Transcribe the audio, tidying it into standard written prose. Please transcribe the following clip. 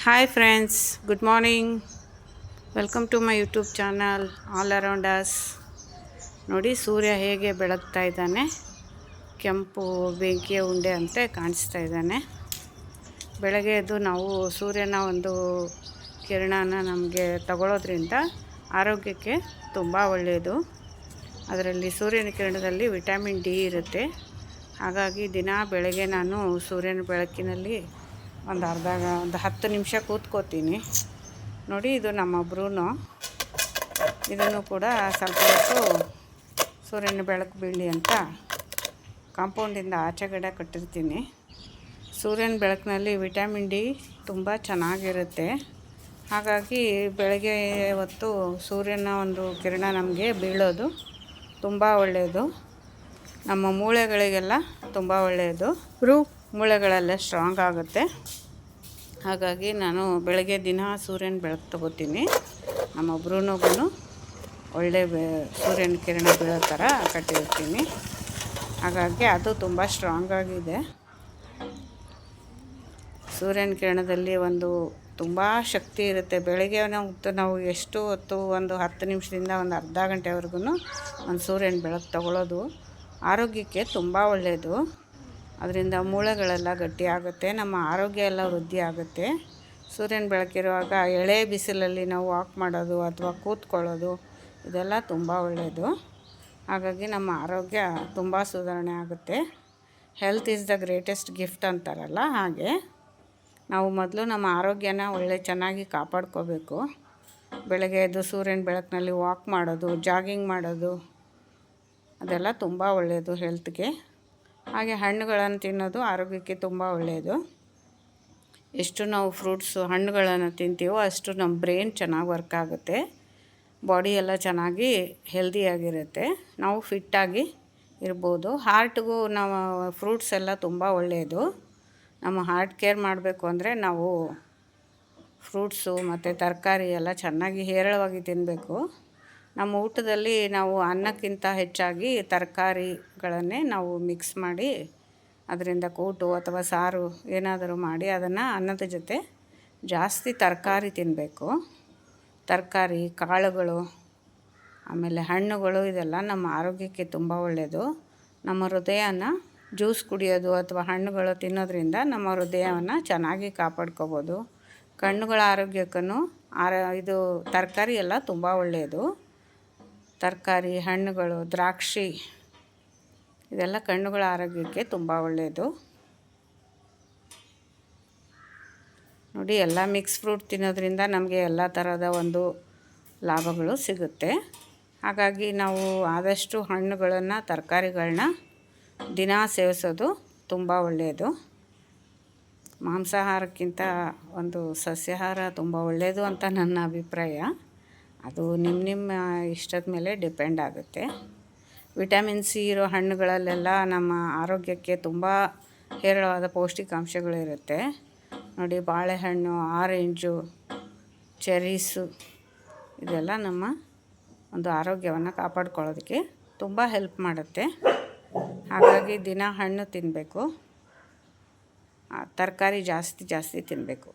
Hi friends, good morning. Welcome to my YouTube channel All Around Us. ನೋಡಿ ಸೂರ್ಯ ಹೇಗೆ ಬೆಳಗ್ತಾ ಇದ್ದಾನೆ. ಕೆಂಪು ಬೆಂಕಿಯ ಉಂಡೆ ಅಂತೆ ಕಾಣಿಸ್ತಾ ಇದ್ದಾನೆ. ಬೆಳಗ್ಗೆ ಎದ್ದು ನಾವು ಸೂರ್ಯನ ಒಂದು ಕಿರಣನ ನಮಗೆ ತಗೊಳ್ಳೋದ್ರಿಂದ ಆರೋಗ್ಯಕ್ಕೆ ತುಂಬ ಒಳ್ಳೆಯದು. ಅದರಲ್ಲಿ ಸೂರ್ಯನ ಕಿರಣದಲ್ಲಿ ವಿಟಮಿನ್ ಡಿ ಇರುತ್ತೆ. ಹಾಗಾಗಿ ದಿನ ಬೆಳಗ್ಗೆ ನಾನು ಸೂರ್ಯನ ಬೆಳಕಿನಲ್ಲಿ ಒಂದು 10 ನಿಮಿಷ ಕೂತ್ಕೋತೀನಿ. ನೋಡಿ, ಇದು ನಮ್ಮ ಬ್ರೂನೋ. ಇದನ್ನು ಕೂಡ ಸ್ವಲ್ಪ ಹೊತ್ತು ಸೂರ್ಯನ ಬೆಳಕು ಬೀಳಲಿ ಅಂತ ಕಾಂಪೌಂಡಿಂದ ಆಚೆಗಡೆ ಕಟ್ಟಿರ್ತೀನಿ. ಸೂರ್ಯನ ಬೆಳಕಿನಲ್ಲಿ ವಿಟಮಿನ್ ಡಿ ತುಂಬ ಚೆನ್ನಾಗಿರುತ್ತೆ. ಹಾಗಾಗಿ ಬೆಳಗ್ಗೆ ಹೊತ್ತು ಸೂರ್ಯನ ಒಂದು ಕಿರಣ ನಮಗೆ ಬೀಳೋದು ತುಂಬ ಒಳ್ಳೆಯದು. ನಮ್ಮ ಮೂಳೆಗಳಿಗೆಲ್ಲ ತುಂಬ ಒಳ್ಳೆಯದು. ಮೂಳೆಗಳೆಲ್ಲ ಸ್ಟ್ರಾಂಗ್ ಆಗುತ್ತೆ. ಹಾಗಾಗಿ ನಾನು ಬೆಳಗ್ಗೆ ದಿನ ಸೂರ್ಯನ ಬೆಳಕು ತಗೋತೀನಿ. ನಮ್ಮ ಬ್ರೂನೋಗೂ ಒಳ್ಳೆ ಸೂರ್ಯನ ಕಿರಣ ಬೀಳೋ ಥರ ಕಟ್ಟಿರ್ತೀನಿ. ಹಾಗಾಗಿ ಅದು ತುಂಬ ಸ್ಟ್ರಾಂಗ್ ಆಗಿದೆ. ಸೂರ್ಯನ ಕಿರಣದಲ್ಲಿ ಒಂದು ತುಂಬ ಶಕ್ತಿ ಇರುತ್ತೆ. ಬೆಳಗ್ಗೆ ನಾವು ಎಷ್ಟು ಹೊತ್ತು ಒಂದು 10 ನಿಮಿಷದಿಂದ ಒಂದು ಅರ್ಧ ಗಂಟೆವರೆಗೂ ಒಂದು ಸೂರ್ಯನ ಬೆಳಕು ತಗೊಳ್ಳೋದು ಆರೋಗ್ಯಕ್ಕೆ ತುಂಬ ಒಳ್ಳೆಯದು. ಅದರಿಂದ ಮೂಳೆಗಳೆಲ್ಲ ಗಟ್ಟಿಯಾಗುತ್ತೆ, ನಮ್ಮ ಆರೋಗ್ಯ ಎಲ್ಲ ವೃದ್ಧಿ ಆಗುತ್ತೆ. ಸೂರ್ಯನ ಬೆಳಕಿರುವಾಗ ಎಳೆ ಬಿಸಿಲಲ್ಲಿ ನಾವು ವಾಕ್ ಮಾಡೋದು ಅಥವಾ ಕೂತ್ಕೊಳ್ಳೋದು ಇದೆಲ್ಲ ತುಂಬ ಒಳ್ಳೆಯದು. ಹಾಗಾಗಿ ನಮ್ಮ ಆರೋಗ್ಯ ತುಂಬ ಸುಧಾರಣೆ ಆಗುತ್ತೆ. Health is the greatest gift ಅಂತಾರಲ್ಲ, ಹಾಗೆ ನಾವು ಮೊದಲು ನಮ್ಮ ಆರೋಗ್ಯನ ಚೆನ್ನಾಗಿ ಕಾಪಾಡ್ಕೋಬೇಕು. ಬೆಳಗ್ಗೆ ಎದ್ದು ಸೂರ್ಯನ ಬೆಳಕಿನಲ್ಲಿ ವಾಕ್ ಮಾಡೋದು, ಜಾಗಿಂಗ್ ಮಾಡೋದು ಅದೆಲ್ಲ ತುಂಬ ಒಳ್ಳೆಯದು ಹೆಲ್ತ್ಗೆ. ಹಾಗೆ ಹಣ್ಣುಗಳನ್ನು ತಿನ್ನೋದು ಆರೋಗ್ಯಕ್ಕೆ ತುಂಬ ಒಳ್ಳೆಯದು. ಎಷ್ಟು ನಾವು ಹಣ್ಣುಗಳನ್ನು ತಿಂತೀವೋ ಅಷ್ಟು ನಮ್ಮ ಬ್ರೈನ್ ಚೆನ್ನಾಗಿ ವರ್ಕ್ ಆಗುತ್ತೆ. ಬಾಡಿ ಎಲ್ಲ ಚೆನ್ನಾಗಿ ಹೆಲ್ದಿಯಾಗಿರುತ್ತೆ. ನಾವು ಫಿಟ್ಟಾಗಿ ಇರ್ಬೋದು. ಹಾರ್ಟ್ಗೂ ನಾವು ಫ್ರೂಟ್ಸ್ ಎಲ್ಲ ತುಂಬ ಒಳ್ಳೆಯದು. ನಮ್ಮ ಹಾರ್ಟ್ ಕೇರ್ ಮಾಡಬೇಕು ಅಂದರೆ ನಾವು ಫ್ರೂಟ್ಸು ಮತ್ತು ತರಕಾರಿ ಎಲ್ಲ ಚೆನ್ನಾಗಿ ಹೇರಳವಾಗಿ ತಿನ್ನಬೇಕು. ನಮ್ಮ ಊಟದಲ್ಲಿ ನಾವು ಅನ್ನಕ್ಕಿಂತ ಹೆಚ್ಚಾಗಿ ತರಕಾರಿಗಳನ್ನೇ ನಾವು ಮಿಕ್ಸ್ ಮಾಡಿ ಅದರಿಂದ ಕೂಟು ಅಥವಾ ಸಾರು ಏನಾದರೂ ಮಾಡಿ ಅದನ್ನು ಅನ್ನದ ಜೊತೆ ಜಾಸ್ತಿ ತರಕಾರಿ ತಿನ್ನಬೇಕು. ತರಕಾರಿ, ಕಾಳುಗಳು, ಆಮೇಲೆ ಹಣ್ಣುಗಳು ಇದೆಲ್ಲ ನಮ್ಮ ಆರೋಗ್ಯಕ್ಕೆ ತುಂಬ ಒಳ್ಳೆಯದು. ನಮ್ಮ ಹೃದಯನ ಜ್ಯೂಸ್ ಕುಡಿಯೋದು ಅಥವಾ ಹಣ್ಣುಗಳು ತಿನ್ನೋದ್ರಿಂದ ನಮ್ಮ ಹೃದಯವನ್ನು ಚೆನ್ನಾಗಿ ಕಾಪಾಡ್ಕೋಬೋದು. ಕಣ್ಣುಗಳ ಆರೋಗ್ಯಕ್ಕೂ ಇದು ತರಕಾರಿ ಎಲ್ಲ ತುಂಬ ಒಳ್ಳೆಯದು. ತರಕಾರಿ, ಹಣ್ಣುಗಳು, ದ್ರಾಕ್ಷಿ ಇದೆಲ್ಲ ಕಣ್ಣುಗಳ ಆರೋಗ್ಯಕ್ಕೆ ತುಂಬ ಒಳ್ಳೆಯದು. ನೋಡಿ, ಎಲ್ಲ ಮಿಕ್ಸ್ ಫ್ರೂಟ್ ತಿನ್ನೋದ್ರಿಂದ ನಮಗೆ ಎಲ್ಲ ಥರದ ಒಂದು ಲಾಭಗಳು ಸಿಗುತ್ತೆ. ಹಾಗಾಗಿ ನಾವು ಆದಷ್ಟು ಹಣ್ಣುಗಳನ್ನು, ತರಕಾರಿಗಳನ್ನ ದಿನ ಸೇವಿಸೋದು ತುಂಬ ಒಳ್ಳೆಯದು. ಮಾಂಸಾಹಾರಕ್ಕಿಂತ ಒಂದು ಸಸ್ಯಾಹಾರ ತುಂಬ ಒಳ್ಳೆಯದು ಅಂತ ನನ್ನ ಅಭಿಪ್ರಾಯ. ಅದು ನಿಮ್ಮ ಇಷ್ಟದ ಮೇಲೆ ಡಿಪೆಂಡ್ ಆಗುತ್ತೆ. ವಿಟಮಿನ್ ಸಿ ಇರೋ ಹಣ್ಣುಗಳಲ್ಲೆಲ್ಲ ನಮ್ಮ ಆರೋಗ್ಯಕ್ಕೆ ತುಂಬ ಹೇರಳವಾದ ಪೌಷ್ಟಿಕಾಂಶಗಳಿರುತ್ತೆ. ನೋಡಿ, ಬಾಳೆಹಣ್ಣು, ಆರೆಂಜು, ಚೆರೀಸು ಇದೆಲ್ಲ ನಮ್ಮ ಒಂದು ಆರೋಗ್ಯವನ್ನು ಕಾಪಾಡ್ಕೊಳ್ಳೋದಕ್ಕೆ ತುಂಬ ಹೆಲ್ಪ್ ಮಾಡುತ್ತೆ. ಹಾಗಾಗಿ ದಿನ ಹಣ್ಣು ತಿನ್ನಬೇಕು, ತರಕಾರಿ ಜಾಸ್ತಿ ತಿನ್ನಬೇಕು.